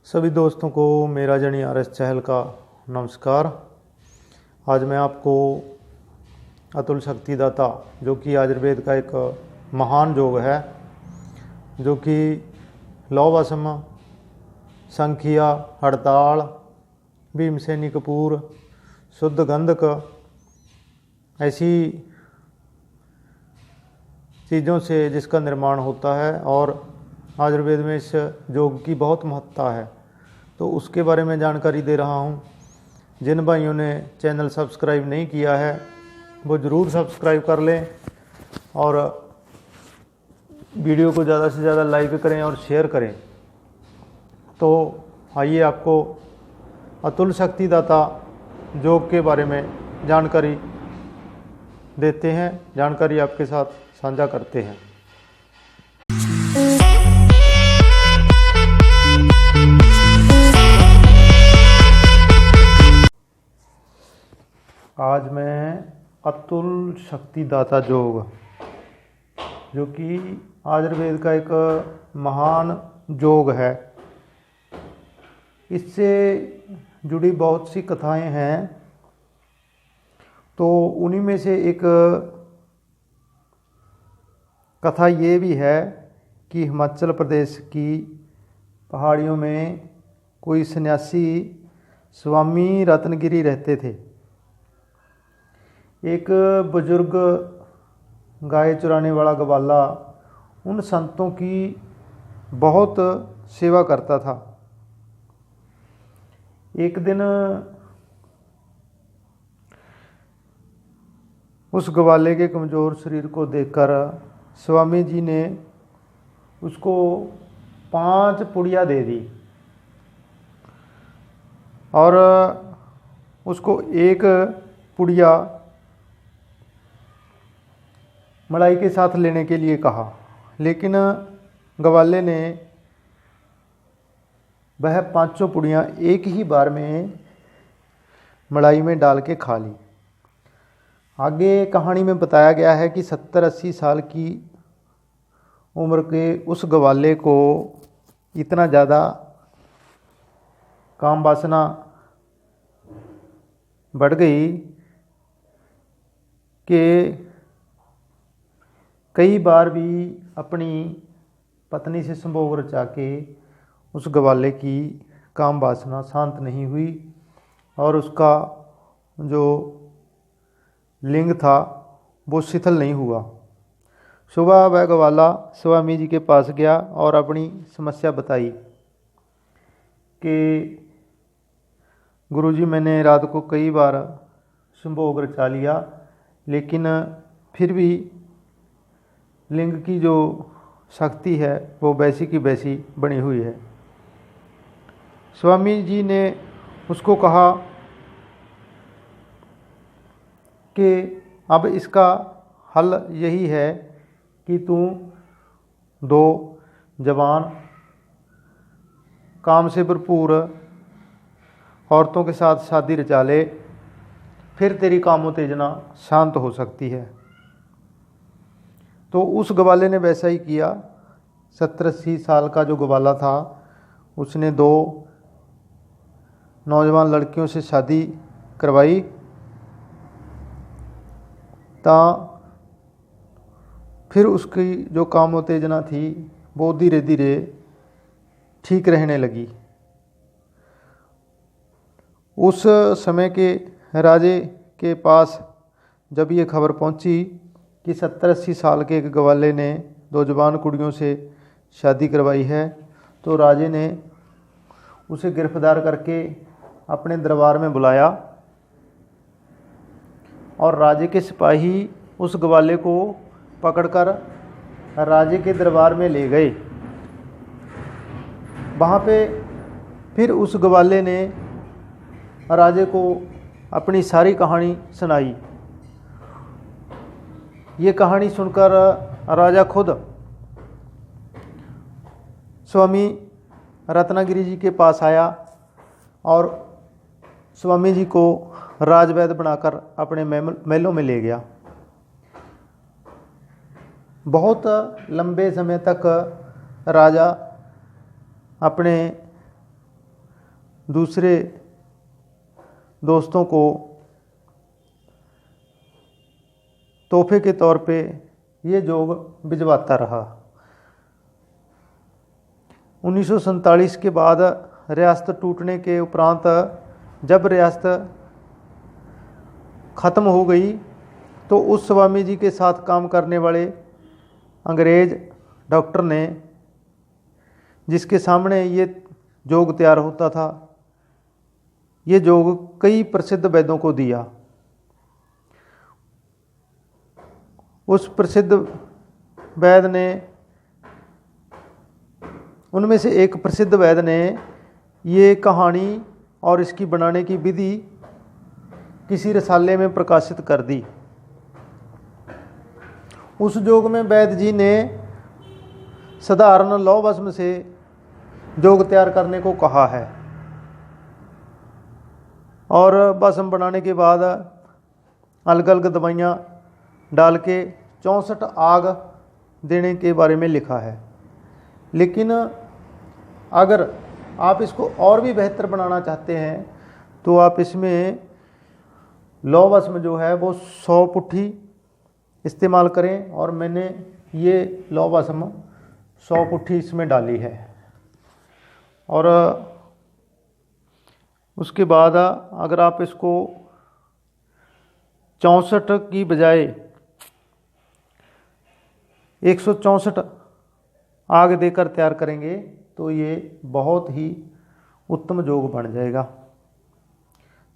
सभी दोस्तों को मेरा जनी आर एस चहल का नमस्कार। आज मैं आपको अतुल शक्तिदाता जो कि आयुर्वेद का एक महान योग है, जो कि लौवसम, संखिया, हड़ताल, भीमसेनी कपूर, शुद्ध गंधक ऐसी चीज़ों से जिसका निर्माण होता है और आयुर्वेद में इस योग की बहुत महत्ता है, तो उसके बारे में जानकारी दे रहा हूँ। जिन भाइयों ने चैनल सब्सक्राइब नहीं किया है वो ज़रूर सब्सक्राइब कर लें और वीडियो को ज़्यादा से ज़्यादा लाइक करें और शेयर करें। तो आइए आपको अतुल शक्तिदाता योग के बारे में जानकारी देते हैं, जानकारी आपके साथ साझा करते हैं। आज मैं अतुल शक्तिदाता योग, जो कि आयुर्वेद का एक महान योग है, इससे जुड़ी बहुत सी कथाएं हैं। तो उन्हीं में से एक कथा ये भी है कि हिमाचल प्रदेश की पहाड़ियों में कोई सन्यासी स्वामी रत्नगिरी रहते थे। एक बुजुर्ग गाय चुराने वाला ग्वाला उन संतों की बहुत सेवा करता था। एक दिन उस ग्वाले के कमज़ोर शरीर को देखकर स्वामी जी ने उसको 5 पुड़िया दे दी और उसको एक पुड़िया मलाई के साथ लेने के लिए कहा, लेकिन ग्वाले ने वह 5 पुड़ियाँ एक ही बार में मलाई में डाल के खा ली। आगे कहानी में बताया गया है कि 70-80 साल की उम्र के उस ग्वाले को इतना ज़्यादा काम वासना बढ़ गई कि कई बार भी अपनी पत्नी से संभोग रचा के उस ग्वाले की काम वासना शांत नहीं हुई और उसका जो लिंग था वो शिथिल नहीं हुआ। सुबह वह ग्वाला स्वामी जी के पास गया और अपनी समस्या बताई कि गुरुजी, मैंने रात को कई बार संभोग रचा लिया, लेकिन फिर भी लिंग की जो शक्ति है वो वैसी की वैसी बनी हुई है। स्वामी जी ने उसको कहा कि अब इसका हल यही है कि तू 2 जवान काम से भरपूर औरतों के साथ शादी रचा ले, फिर तेरी कामोत्तेजना शांत हो सकती है। तो उस ग्वाले ने वैसा ही किया। 70-80 साल का जो ग्वाला था उसने 2 नौजवान लड़कियों से शादी करवाई, फिर उसकी जो कामोत्तेजना थी वो धीरे धीरे ठीक रहने लगी। उस समय के राजे के पास जब ये खबर पहुंची कि 70-80 साल के एक ग्वाले ने 2 जवान कुड़ियों से शादी करवाई है, तो राजे ने उसे गिरफ्तार करके अपने दरबार में बुलाया और राजे के सिपाही उस ग्वाले को पकड़कर राजे के दरबार में ले गए। वहाँ पे फिर उस ग्वाले ने राजे को अपनी सारी कहानी सुनाई। ये कहानी सुनकर राजा खुद स्वामी रत्नागिरी जी के पास आया और स्वामी जी को राजवैद्य बनाकर अपने महलों में ले गया। बहुत लंबे समय तक राजा अपने दूसरे दोस्तों को तोहफे के तौर पे ये जोग भिजवाता रहा। 1947 के बाद रियासत टूटने के उपरांत जब रियासत ख़त्म हो गई तो उस स्वामी जी के साथ काम करने वाले अंग्रेज डॉक्टर ने, जिसके सामने ये जोग तैयार होता था, ये जोग कई प्रसिद्ध वैद्यों को दिया। उस प्रसिद्ध वैद्य ने, उनमें से एक प्रसिद्ध वैद्य ने ये कहानी और इसकी बनाने की विधि किसी रसाले में प्रकाशित कर दी। उस जोग में वैद्य जी ने साधारण लौह भस्म से जोग तैयार करने को कहा है और भस्म बनाने के बाद अलग अलग दवाइयाँ डाल के 64 आग देने के बारे में लिखा है। लेकिन अगर आप इसको और भी बेहतर बनाना चाहते हैं तो आप इसमें लौह भस्म जो है वो 100 पुट्ठी इस्तेमाल करें, और मैंने ये लौह भस्म 100 पुट्ठी इसमें डाली है। और उसके बाद अगर आप इसको 64 की बजाय 164 आग देकर तैयार करेंगे तो ये बहुत ही उत्तम जोग बन जाएगा।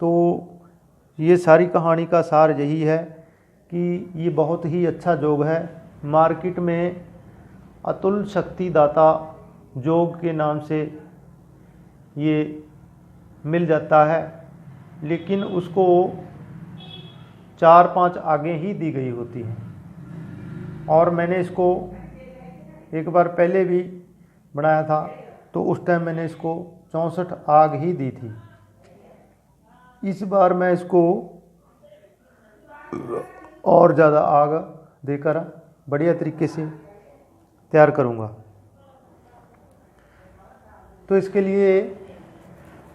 तो ये सारी कहानी का सार यही है कि ये बहुत ही अच्छा जोग है। मार्केट में अतुल शक्ति दाता जोग के नाम से ये मिल जाता है, लेकिन उसको 4-5 आगें ही दी गई होती हैं। और मैंने इसको एक बार पहले भी बनाया था तो उस टाइम मैंने इसको 64 आग ही दी थी। इस बार मैं इसको और ज़्यादा आग देकर बढ़िया तरीके से तैयार करूँगा। तो इसके लिए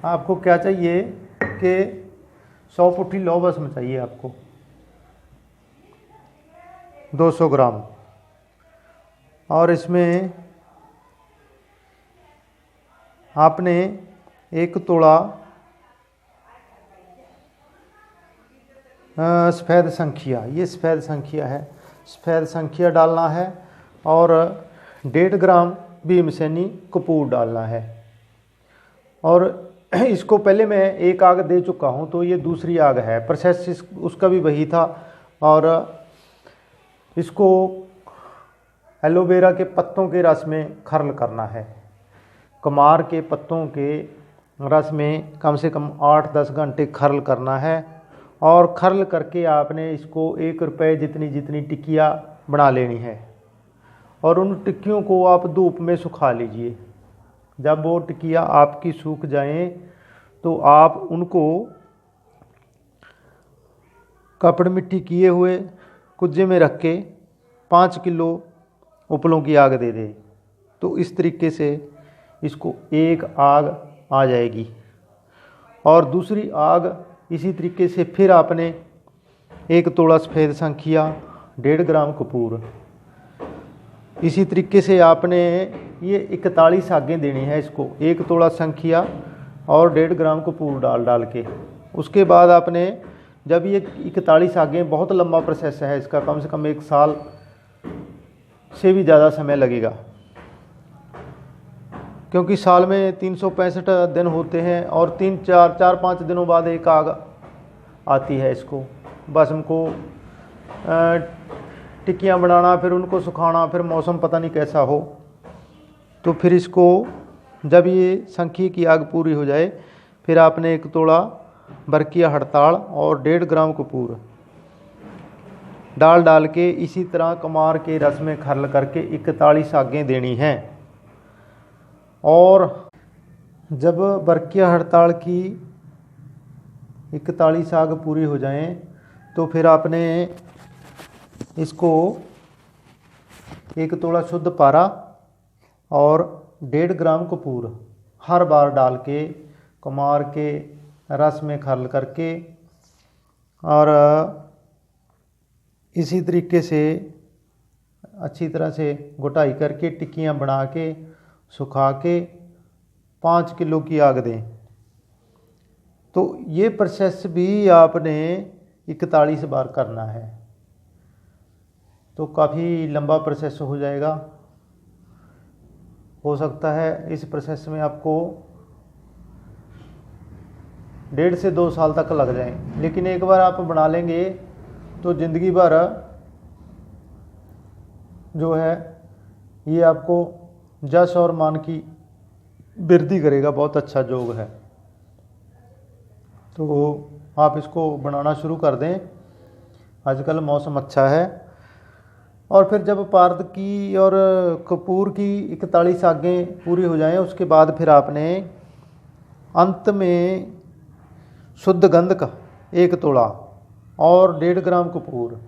आपको क्या चाहिए कि 100 पुट्ठी लौह भस्म चाहिए आपको, 200 ग्राम, और इसमें आपने 1 तोला सफ़ेद संखिया, ये सफ़ेद संखिया है, सफ़ेद संखिया डालना है, और 1.5 ग्राम भीमसेनी कपूर डालना है। और इसको पहले मैं एक आग दे चुका हूँ तो ये दूसरी आग है, प्रोसेस उसका भी वही था। और इसको एलोवेरा के पत्तों के रस में खर्ल करना है। कमार के पत्तों के रस में कम से कम 8-10 घंटे खर्ल करना है, और खर्ल करके आपने इसको 1 रुपये जितनी टिक्कियाँ बना लेनी है, और उन टिक्कियों को आप धूप में सुखा लीजिए। जब वो टिक्कियाँ आपकी सूख जाएं तो आप उनको कपड़ मिट्टी किए हुए कुज्जे में रख के 5 किलो उपलों की आग दे दें। तो इस तरीके से इसको एक आग आ जाएगी। और दूसरी आग इसी तरीके से फिर आपने 1 तोला सफ़ेद संखिया, 1.5 ग्राम कपूर, इसी तरीके से आपने ये 41 आगें देनी है इसको, 1 तोला संखिया और 1.5 ग्राम कपूर डाल के। उसके बाद आपने जब ये 41 आगें, बहुत लंबा प्रोसेस है इसका, कम से कम 1 साल से भी ज़्यादा समय लगेगा, क्योंकि साल में 365 दिन होते हैं और 4-5 दिनों बाद एक आग आती है। इसको भस्म को टिक्कियाँ बनाना, फिर उनको सुखाना, फिर मौसम पता नहीं कैसा हो, तो फिर इसको जब ये संखी की आग पूरी हो जाए फिर आपने 1 तोला बरकिया हड़ताल और 1.5 ग्राम कपूर डाल के इसी तरह कमार के रस में खर्ल करके 41 आगें देनी हैं। और जब बरकिया हड़ताल की 41 आग पूरी हो जाएं तो फिर आपने इसको 1 तोला शुद्ध पारा और 1.5 ग्राम कपूर हर बार डाल के कुमार के रस में खरल करके और इसी तरीके से अच्छी तरह से घुटाई करके टिक्कियाँ बना के सुखा के 5 किलो की आग दें। तो ये प्रोसेस भी आपने 41 बार करना है। तो काफ़ी लंबा प्रोसेस हो जाएगा। हो सकता है इस प्रोसेस में आपको 1.5 से 2 साल तक लग जाए, लेकिन एक बार आप बना लेंगे तो ज़िंदगी भर जो है ये आपको जश और मान की वृद्धि करेगा। बहुत अच्छा योग है, तो आप इसको बनाना शुरू कर दें। आजकल मौसम अच्छा है। और फिर जब पारद की और कपूर की 41 आगें पूरी हो जाएं, उसके बाद फिर आपने अंत में शुद्ध गंध का 1 तोला और 1.5 ग्राम कपूर,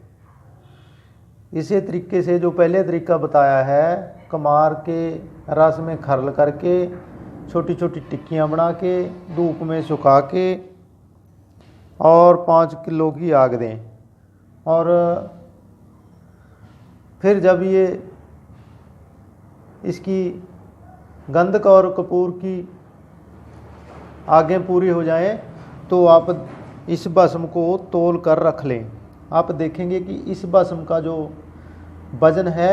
इसी तरीके से जो पहले तरीका बताया है, कुमार के रस में खरल करके छोटी छोटी टिक्कियाँ बना के धूप में सुखा के और 5 किलो की आग दें। और फिर जब ये इसकी गंधक और कपूर की आगें पूरी हो जाएं, तो आप इस भस्म को तौल कर रख लें। आप देखेंगे कि इस भस्म का जो वजन है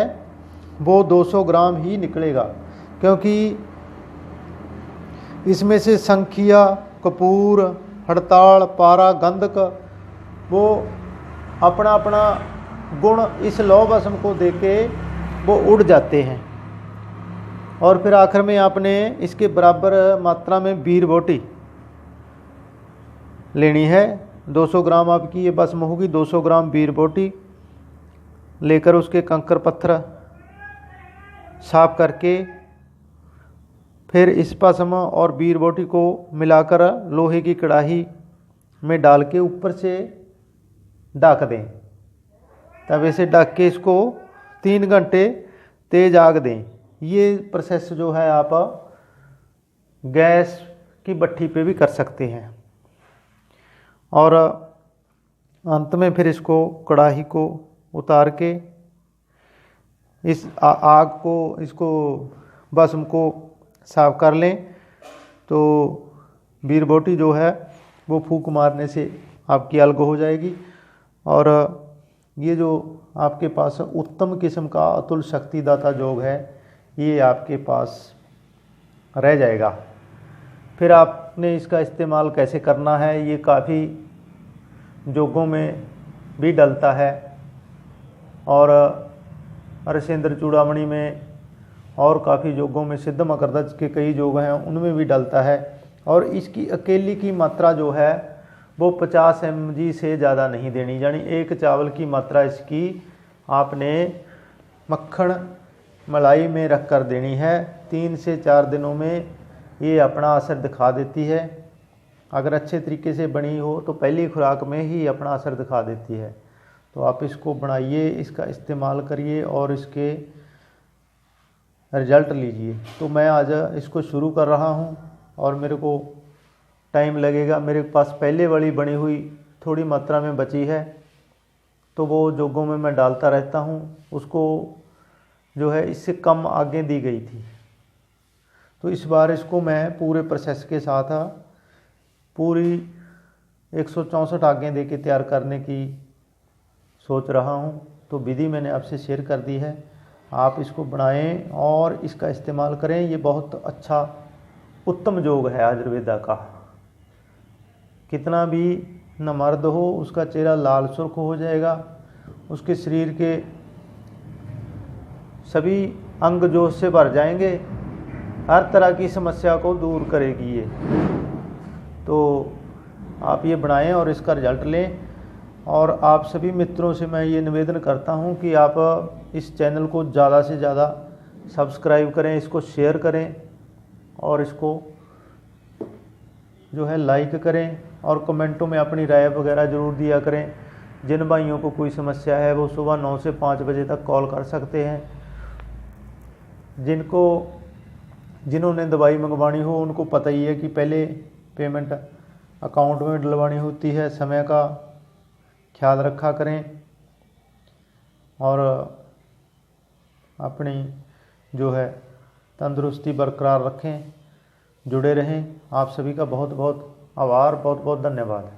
वो 200 ग्राम ही निकलेगा, क्योंकि इसमें से संखिया, कपूर, हड़ताल, पारा, गंधक वो अपना अपना गुण इस लौह भस्म को देके वो उड़ जाते हैं। और फिर आखिर में आपने इसके बराबर मात्रा में बीर बोटी लेनी है। 200 ग्राम आपकी ये भस्म होगी। 200 ग्राम बीर बोटी लेकर उसके कंकर पत्थर साफ करके फिर इस भस्म और बीर बोटी को मिलाकर लोहे की कढ़ाई में डाल के ऊपर से ढक दें। तवे से ढक के इसको 3 घंटे तेज आग दें। ये प्रोसेस जो है आप गैस की भट्ठी पे भी कर सकते हैं। और अंत में फिर इसको कढ़ाई को उतार के इस आग को, इसको भस्म को साफ कर लें। तो बीर बोटी जो है वो फूंक मारने से आपकी अलग हो जाएगी। और ये जो आपके पास उत्तम किस्म का अतुल शक्तिदाता योग है, ये आपके पास रह जाएगा। फिर आपने इसका इस्तेमाल कैसे करना है, ये काफ़ी योगों में भी डलता है और हरिश्चंद्र चूड़ामणि में और काफ़ी योगों में, सिद्ध मकरध्वज के कई योग हैं उनमें भी डलता है। और इसकी अकेली की मात्रा जो है वो 50 mg से ज़्यादा नहीं देनी, यानी 1 चावल की मात्रा इसकी आपने मक्खन मलाई में रख कर देनी है। 3 से 4 दिनों में ये अपना असर दिखा देती है। अगर अच्छे तरीके से बनी हो तो पहली खुराक में ही अपना असर दिखा देती है। तो आप इसको बनाइए, इसका इस्तेमाल करिए और इसके रिजल्ट लीजिए। तो मैं आज इसको शुरू कर रहा हूँ और मेरे को टाइम लगेगा। मेरे पास पहले वाली बनी हुई थोड़ी मात्रा में बची है, तो वो जोगों में मैं डालता रहता हूँ। उसको जो है इससे कम आगे दी गई थी, तो इस बार इसको मैं पूरे प्रोसेस के साथ पूरी 164 आगे दे के तैयार करने की सोच रहा हूँ। तो विधि मैंने आपसे शेयर कर दी है, आप इसको बनाएं और इसका इस्तेमाल करें। ये बहुत अच्छा उत्तम योग है आयुर्वेदा का। कितना भी न मर्द हो उसका चेहरा लाल सुर्ख हो जाएगा, उसके शरीर के सभी अंग जोश से भर जाएंगे, हर तरह की समस्या को दूर करेगी ये। तो आप ये बनाएं और इसका रिजल्ट लें। और आप सभी मित्रों से मैं ये निवेदन करता हूँ कि आप इस चैनल को ज़्यादा से ज़्यादा सब्सक्राइब करें, इसको शेयर करें और इसको जो है लाइक करें और कमेंटों में अपनी राय वगैरह ज़रूर दिया करें। जिन भाइयों को कोई समस्या है वो सुबह 9 से 5 बजे तक कॉल कर सकते हैं। जिन्होंने दवाई मंगवानी हो उनको पता ही है कि पहले पेमेंट अकाउंट में डलवानी होती है, समय का ख्याल रखा करें और अपनी जो है तंदुरुस्ती बरकरार रखें। जुड़े रहें। आप सभी का बहुत बहुत आभार, बहुत बहुत धन्यवाद।